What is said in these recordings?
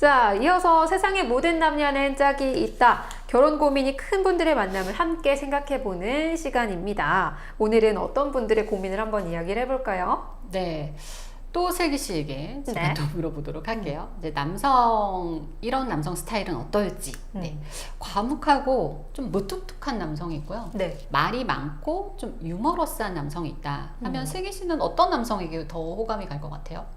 자, 이어서 세상의 모든 남녀는 짝이 있다. 결혼 고민이 큰 분들의 만남을 함께 생각해보는 시간입니다. 오늘은 어떤 분들의 고민을 한번 이야기를 해볼까요? 네. 또 슬기 씨에게 제가 네. 또 물어보도록 할게요. 이제 이런 남성 스타일은 어떨지. 네. 과묵하고 좀 무뚝뚝한 남성이 있고요. 네. 말이 많고 좀 유머러스한 남성이 있다 하면 슬기 씨는 어떤 남성에게 더 호감이 갈 것 같아요?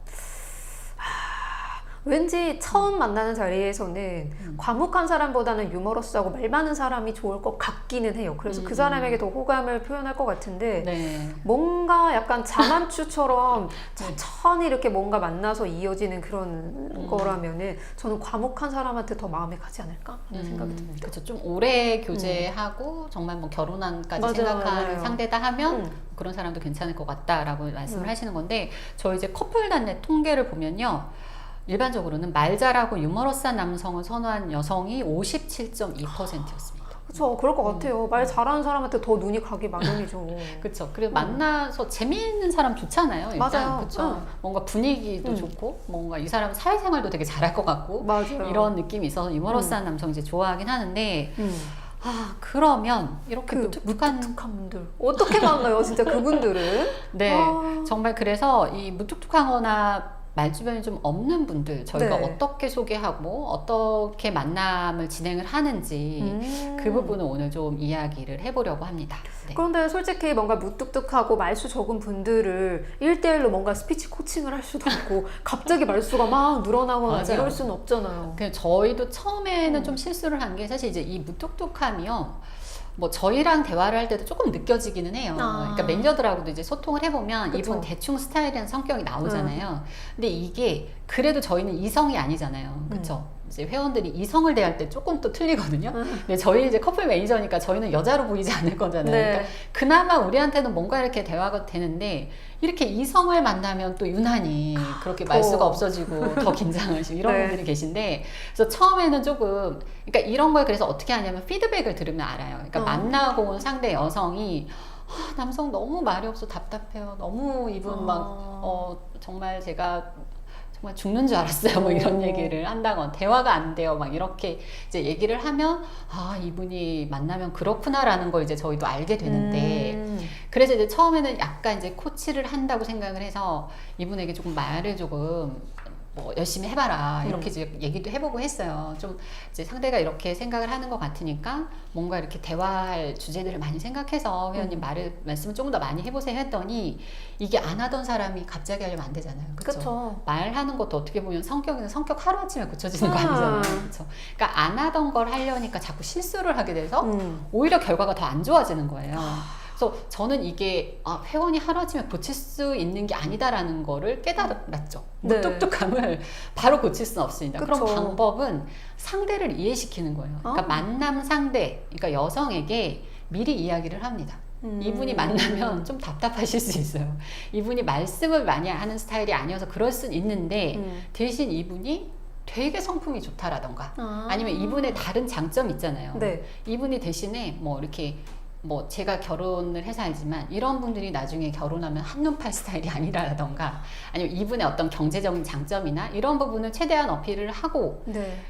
왠지 처음 만나는 자리에서는 과묵한 사람보다는 유머러스하고 말 많은 사람이 좋을 것 같기는 해요. 그래서 그 사람에게 더 호감을 표현할 것 같은데 네. 뭔가 약간 자만추처럼 천천히 이렇게 뭔가 만나서 이어지는 그런 거라면은 저는 과묵한 사람한테 더 마음이 가지 않을까 하는 생각이 듭니다. 그렇죠. 좀 오래 교제하고 정말 뭐 결혼한까지 맞아요, 생각하는 맞아요. 상대다 하면 그런 사람도 괜찮을 것 같다라고 말씀을 하시는 건데, 저희 이제 커플 단내 통계를 보면요. 일반적으로는 말 잘하고 유머러스한 남성을 선호한 여성이 57.2%였습니다. 그렇죠. 그럴 것 같아요. 말 잘하는 사람한테 더 눈이 가기 마련이죠. 그렇죠. 그리고 만나서 재미있는 사람 좋잖아요. 일단. 맞아요. 그렇죠. 뭔가 분위기도 좋고, 뭔가 이 사람은 사회생활도 되게 잘할 것 같고, 맞아요. 이런 느낌이 있어서 유머러스한 남성 이제 좋아하긴 하는데, 그러면 이렇게 무뚝뚝한 분들 어떻게 만나요? 진짜 그분들은? 네, 정말 그래서 이 무뚝뚝하거나 말주변이 좀 없는 분들 저희가 네. 어떻게 소개하고 어떻게 만남을 진행을 하는지 그 부분을 오늘 좀 이야기를 해보려고 합니다. 네. 그런데 솔직히 뭔가 무뚝뚝하고 말수 적은 분들을 1대1로 뭔가 스피치 코칭을 할 수도 없고 갑자기 말수가 막 늘어나거나 맞아요. 이럴 수는 없잖아요. 그냥 저희도 처음에는 좀 실수를 한 게 사실 이제 이 무뚝뚝함이요. 뭐 저희랑 대화를 할 때도 조금 느껴지기는 해요. 그러니까 매니저들하고도 이제 소통을 해보면 그쵸. 이분 대충 스타일이랑 성격이 나오잖아요. 근데 이게 그래도 저희는 이성이 아니잖아요. 그쵸? 이제 회원들이 이성을 대할 때 조금 또 틀리거든요. 근데 저희 이제 커플 매니저니까 저희는 여자로 보이지 않을 거잖아요. 네. 그러니까 그나마 우리한테는 뭔가 이렇게 대화가 되는데 이렇게 이성을 만나면 또 유난히 그렇게 말수가 없어지고 더 긴장하시고 이런 네. 분들이 계신데, 그래서 처음에는 조금, 그러니까 이런 걸 그래서 어떻게 하냐면 피드백을 들으면 알아요. 그러니까 만나고 온 상대 여성이 남성 너무 말이 없어 답답해요. 너무 이분 막 정말 제가 정말 죽는 줄 알았어요. 뭐 이런 얘기를 한다거나 대화가 안 돼요. 막 이렇게 이제 얘기를 하면 이분이 만나면 그렇구나라는 걸 이제 저희도 알게 되는데, 그래서 이제 처음에는 약간 이제 코치를 한다고 생각을 해서 이분에게 조금 말을 조금 뭐 열심히 해봐라 이렇게 이제 얘기도 해보고 했어요. 좀 이제 상대가 이렇게 생각을 하는 것 같으니까 뭔가 이렇게 대화할 주제들을 많이 생각해서 회원님 말씀을 조금 더 많이 해보세요 했더니, 이게 안 하던 사람이 갑자기 하려면 안 되잖아요. 그렇죠? 말하는 것도 어떻게 보면 성격 하루아침에 고쳐지는 거 아니잖아요. 그렇죠? 그러니까 안 하던 걸 하려니까 자꾸 실수를 하게 돼서 오히려 결과가 더 안 좋아지는 거예요. 그래서 저는 이게 회원이 하루아침에 고칠 수 있는 게 아니다라는 거를 깨달았죠. 네. 무뚝뚝함을 바로 고칠 수는 없습니다. 그쵸. 그럼 방법은 상대를 이해시키는 거예요. 그러니까 만남 상대, 그러니까 여성에게 미리 이야기를 합니다. 이분이 만나면 좀 답답하실 수 있어요. 이분이 말씀을 많이 하는 스타일이 아니어서 그럴 수는 있는데 대신 이분이 되게 성품이 좋다라던가 아니면 이분의 다른 장점이 있잖아요. 네. 이분이 대신에 뭐 이렇게 뭐 제가 결혼을 해서 알지만 이런 분들이 나중에 결혼하면 한눈 팔 스타일이 아니라던가, 아니면 이분의 어떤 경제적인 장점이나 이런 부분을 최대한 어필을 하고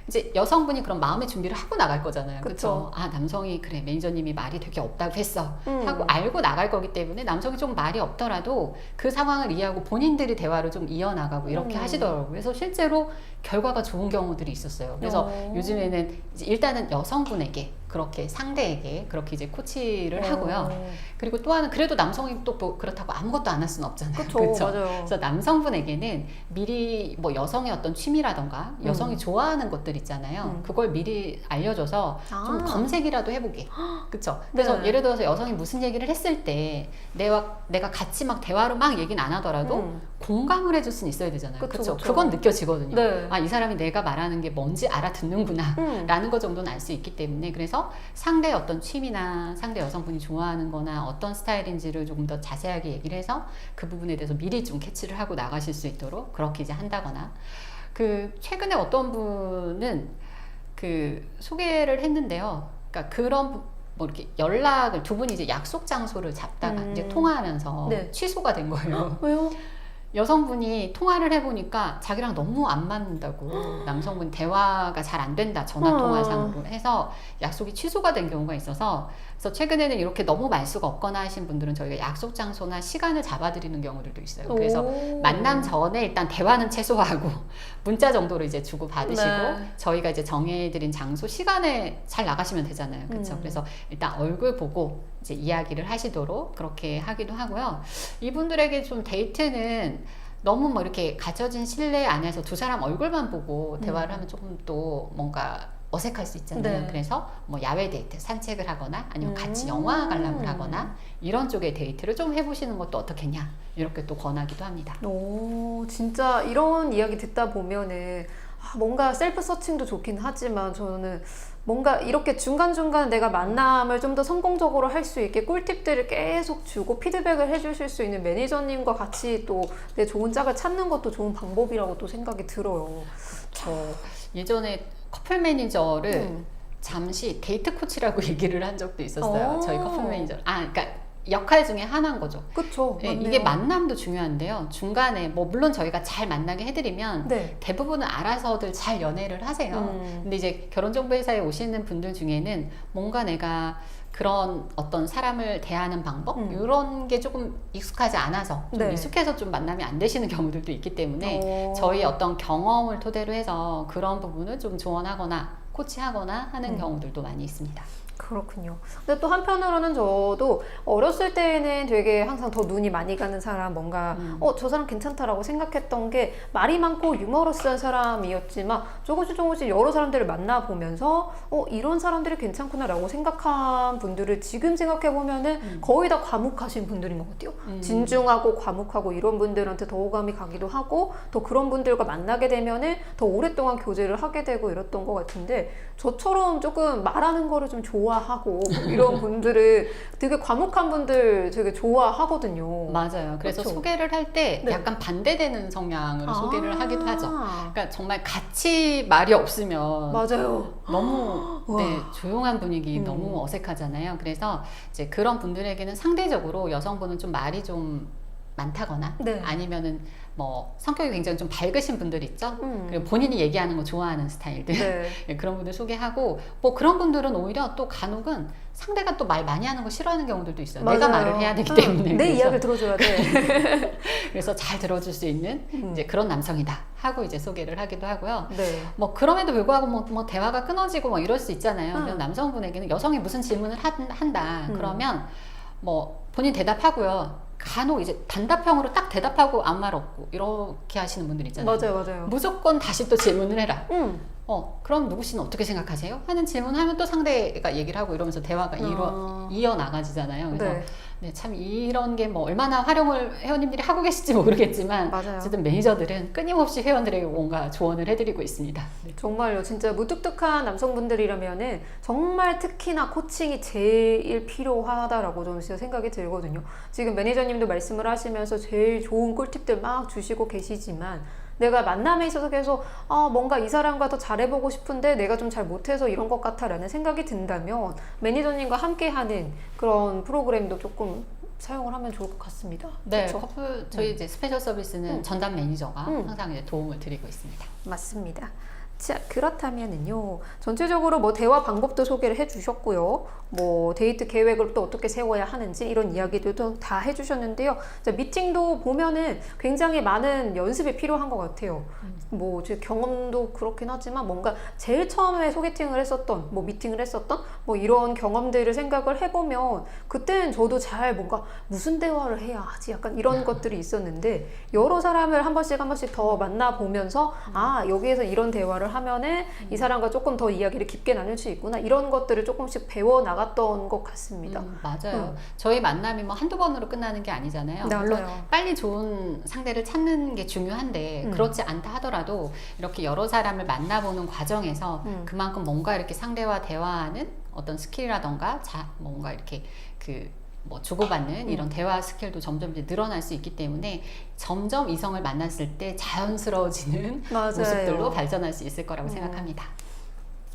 이제 여성분이 그런 마음의 준비를 하고 나갈 거잖아요. 그렇죠? 남성이 그래 매니저님이 말이 되게 없다고 했어 하고 알고 나갈 거기 때문에 남성이 좀 말이 없더라도 그 상황을 이해하고 본인들이 대화를 좀 이어나가고 이렇게 하시더라고요. 그래서 실제로 결과가 좋은 경우들이 있었어요. 그래서 요즘에는 이제 일단은 여성분에게 그렇게 상대에게 그렇게 이제 코치를 하고요. 그리고 또 하나는 그래도 남성이 또 뭐 그렇다고 아무것도 안 할 수는 없잖아요. 그렇죠? 그래서 남성분에게는 미리 뭐 여성의 어떤 취미라던가 여성이 좋아하는 것들 있잖아요. 그걸 미리 알려줘서 좀 검색이라도 해보게. 그렇죠? 그래서 예를 들어서 여성이 무슨 얘기를 했을 때 내가 같이 막 대화로 막 얘기는 안 하더라도 공감을 해줄 수는 있어야 되잖아요. 그렇죠? 그건 느껴지거든요. 이 사람이 내가 말하는 게 뭔지 알아듣는구나 라는 것 정도는 알 수 있기 때문에, 그래서 상대의 어떤 취미나 상대 여성분이 좋아하는 거나 어떤 스타일인지를 조금 더 자세하게 얘기를 해서 그 부분에 대해서 미리 좀 캐치를 하고 나가실 수 있도록 그렇게 이제 한다거나, 최근에 어떤 분은 소개를 했는데요. 그러니까 그런 뭐 이렇게 연락을 두 분이 이제 약속 장소를 잡다가 이제 통화하면서 취소가 된 거예요. 왜요? 여성분이 통화를 해보니까 자기랑 너무 안 맞는다고 남성분 대화가 잘 안 된다 전화 통화상으로 해서 약속이 취소가 된 경우가 있어서 그래서 최근에는 이렇게 너무 말수가 없거나 하신 분들은 저희가 약속 장소나 시간을 잡아드리는 경우들도 있어요. 그래서 오. 만남 전에 일단 대화는 최소화하고 문자 정도로 이제 주고 받으시고 네. 저희가 이제 정해드린 장소 시간에 잘 나가시면 되잖아요. 그렇죠? 그래서 일단 얼굴 보고 이제 이야기를 하시도록 그렇게 하기도 하고요. 이분들에게 좀 데이트는 너무 뭐 이렇게 갖춰진 실내 안에서 두 사람 얼굴만 보고 대화를 하면 조금 또 뭔가 어색할 수 있잖아요. 네. 그래서 뭐 야외 데이트, 산책을 하거나 아니면 같이 영화 관람을 하거나 이런 쪽의 데이트를 좀 해보시는 것도 어떻겠냐 이렇게 또 권하기도 합니다. 오, 진짜 이런 이야기 듣다 보면은 뭔가 셀프 서칭도 좋긴 하지만 저는 뭔가 이렇게 중간중간 내가 만남을 좀 더 성공적으로 할 수 있게 꿀팁들을 계속 주고 피드백을 해주실 수 있는 매니저님과 같이 또 내 좋은 짝을 찾는 것도 좋은 방법이라고 또 생각이 들어요. 저 예전에 커플 매니저를 잠시 데이트 코치라고 얘기를 한 적도 있었어요. 오. 저희 커플 매니저. 그러니까 역할 중에 하나인 거죠. 그쵸? 네, 맞네요. 이게 만남도 중요한데요. 중간에 뭐 물론 저희가 잘 만나게 해드리면 네. 대부분은 알아서들 잘 연애를 하세요. 근데 이제 결혼정보회사에 오시는 분들 중에는 뭔가 내가 그런 어떤 사람을 대하는 방법 이런 게 조금 익숙하지 않아서 좀 네. 익숙해서 좀 만남이 안 되시는 경우들도 있기 때문에 오. 저희 어떤 경험을 토대로 해서 그런 부분을 좀 조언하거나 코치하거나 하는 경우들도 많이 있습니다. 그렇군요. 근데 또 한편으로는 저도 어렸을 때에는 되게 항상 더 눈이 많이 가는 사람, 뭔가 저 사람 괜찮다라고 생각했던 게 말이 많고 유머러스한 사람이었지만 조금씩 여러 사람들을 만나보면서 이런 사람들이 괜찮구나라고 생각한 분들을 지금 생각해보면은 거의 다 과묵하신 분들인 것 같아요. 진중하고 과묵하고 이런 분들한테 더 호감이 가기도 하고 또 그런 분들과 만나게 되면은 더 오랫동안 교제를 하게 되고 이랬던 것 같은데 저처럼 조금 말하는 거를 좀 좋아하고 이런 분들은 되게 과묵한 분들 되게 좋아하거든요. 맞아요. 그래서 그렇죠? 소개를 할 때 네. 약간 반대되는 성향으로 소개를 하기도 하죠. 아, 그러니까 정말 같이 말이 없으면 맞아요. 너무 네, 와. 조용한 분위기 너무 어색하잖아요. 그래서 이제 그런 분들에게는 상대적으로 여성분은 좀 말이 좀 많다거나 네. 아니면은 뭐 성격이 굉장히 좀 밝으신 분들 있죠. 음. 그리고 본인이 얘기하는 거 좋아하는 스타일들 네. 네, 그런 분들 소개하고 뭐 그런 분들은 오히려 또 간혹은 상대가 또 말 많이 하는 거 싫어하는 경우들도 있어요. 내가 맞아요. 말을 해야 되기 때문에 내 그래서 이야기를 들어줘야 돼. 그래서 잘 들어줄 수 있는 이제 그런 남성이다 하고 이제 소개를 하기도 하고요. 네. 뭐 그럼에도 불구하고 뭐 대화가 끊어지고 뭐 이럴 수 있잖아요. 그래서 남성분에게는 여성이 무슨 질문을 한다 그러면 뭐 본인 대답하고요. 간혹 이제 단답형으로 딱 대답하고 아무 말 없고 이렇게 하시는 분들 있잖아요. 맞아요. 무조건 다시 또 질문을 해라. 음. 그럼 누구 씨는 어떻게 생각하세요? 하는 질문하면 또 상대가 얘기를 하고 이러면서 대화가 이어나가지잖아요. 그래서 네. 네, 참 이런 게 뭐 얼마나 활용을 회원님들이 하고 계실지 모르겠지만 맞아요. 어쨌든 매니저들은 끊임없이 회원들에게 뭔가 조언을 해드리고 있습니다. 네. 정말요. 진짜 무뚝뚝한 남성분들이라면은 정말 특히나 코칭이 제일 필요하다라고 저는 진짜 생각이 들거든요. 지금 매니저님도 말씀을 하시면서 제일 좋은 꿀팁들 막 주시고 계시지만 내가 만남에 있어서 계속 뭔가 이 사람과 더 잘해보고 싶은데 내가 좀 잘 못해서 이런 것 같아 라는 생각이 든다면 매니저님과 함께하는 그런 프로그램도 조금 사용을 하면 좋을 것 같습니다. 네, 그쵸? 커플 저희 이제 스페셜 서비스는 전담 매니저가 항상 이제 도움을 드리고 있습니다. 맞습니다. 자, 그렇다면은요, 전체적으로 뭐 대화 방법도 소개를 해주셨고요, 뭐 데이트 계획을 또 어떻게 세워야 하는지 이런 이야기들도 다 해주셨는데요. 자, 미팅도 보면은 굉장히 많은 연습이 필요한 것 같아요. 뭐 제 경험도 그렇긴 하지만 뭔가 제일 처음에 소개팅을 했었던, 뭐 미팅을 했었던, 뭐 이런 경험들을 생각을 해보면 그때는 저도 잘 뭔가 무슨 대화를 해야 하지 약간 이런 것들이 있었는데 여러 사람을 한 번씩 더 만나보면서 여기에서 이런 대화를 하면은 이 사람과 조금 더 이야기를 깊게 나눌 수 있구나 이런 것들을 조금씩 배워 나갔던 것 같습니다. 맞아요. 저희 만남이 뭐 한두 번으로 끝나는 게 아니잖아요. 물론 맞아요. 빨리 좋은 상대를 찾는 게 중요한데 그렇지 않다 하더라도 이렇게 여러 사람을 만나보는 과정에서 그만큼 뭔가 이렇게 상대와 대화하는 어떤 스킬이라던가 뭔가 이렇게 뭐 주고받는 이런 대화 스킬도 점점 이제 늘어날 수 있기 때문에 점점 이성을 만났을 때 자연스러워지는 맞아요. 모습들로 발전할 수 있을 거라고 생각합니다.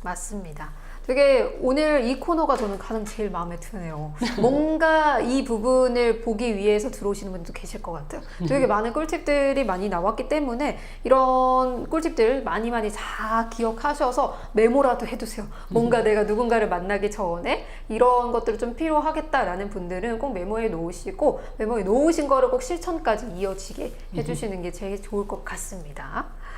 맞습니다. 되게 오늘 이 코너가 저는 가장 제일 마음에 드네요. 뭔가 이 부분을 보기 위해서 들어오시는 분도 계실 것 같아요. 되게 많은 꿀팁들이 많이 나왔기 때문에 이런 꿀팁들 많이 다 기억하셔서 메모라도 해두세요. 뭔가 내가 누군가를 만나기 전에 이런 것들이 좀 필요하겠다라는 분들은 꼭 메모해 놓으시고 메모해 놓으신 거를 꼭 실천까지 이어지게 해주시는 게 제일 좋을 것 같습니다.